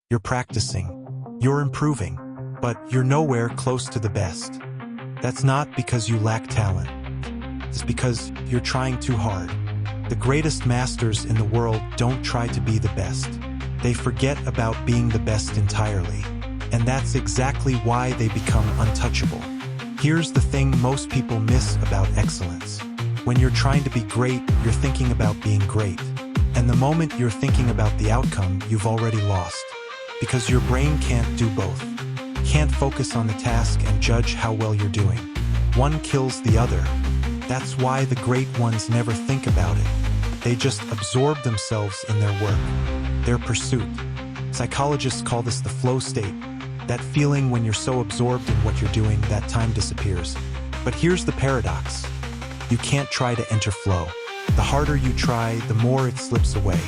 You're practicing. You're improving. But you're nowhere close to the best. That's not because you lack talent. It's because you're trying too hard. The greatest masters in the world don't try to be the best. They forget about being the best entirely. And that's exactly why they become untouchable. Here's the thing most people miss about excellence. When you're trying to be great, you're thinking about being great. And the moment you're thinking about the outcome, you've already lost. Because your brain can't do both. Can't focus on the task and judge how well you're doing. One kills the other. That's why the great ones never think about it. They just absorb themselves in their work, their pursuit. Psychologists call this the flow state. That feeling when you're so absorbed in what you're doing that time disappears. But here's the paradox. You can't try to enter flow. The harder you try, the more it slips away.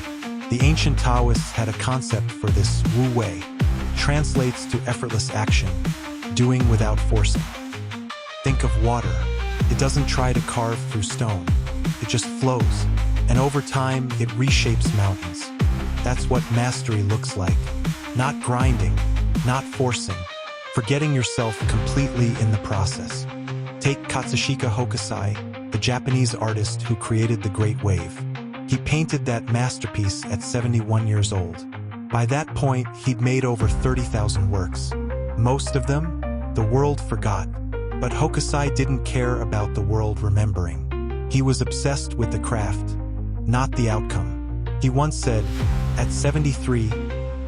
The ancient Taoists had a concept for this, Wu Wei. Translates to effortless action, doing without forcing. Think of water. It doesn't try to carve through stone. It just flows. And over time, it reshapes mountains. That's what mastery looks like. Not grinding, not forcing, forgetting yourself completely in the process. Take Katsushika Hokusai, the Japanese artist who created the Great Wave. He painted that masterpiece at 71 years old. By that point, he'd made over 30,000 works. Most of them, the world forgot. But Hokusai didn't care about the world remembering. He was obsessed with the craft, not the outcome. He once said, "At 73,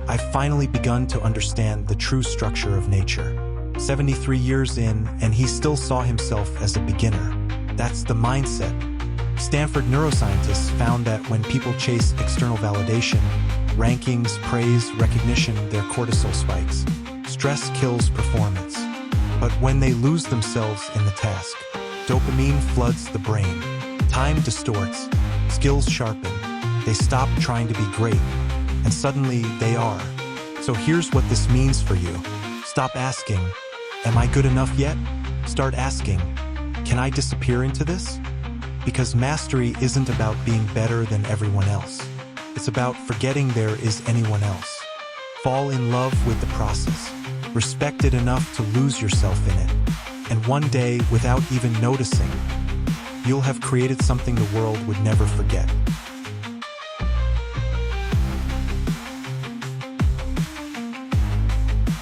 I've finally begun to understand the true structure of nature." 73 years in, and he still saw himself as a beginner. That's the mindset. Stanford neuroscientists found that when people chase external validation, rankings, praise, recognition, their cortisol spikes. Stress kills performance. But when they lose themselves in the task, dopamine floods the brain. Time distorts, skills sharpen. They stop trying to be great, and suddenly they are. So here's what this means for you. Stop asking, "Am I good enough yet?" Start asking, "Can I disappear into this?" Because mastery isn't about being better than everyone else. It's about forgetting there is anyone else. Fall in love with the process. Respect it enough to lose yourself in it. And one day, without even noticing, you'll have created something the world would never forget.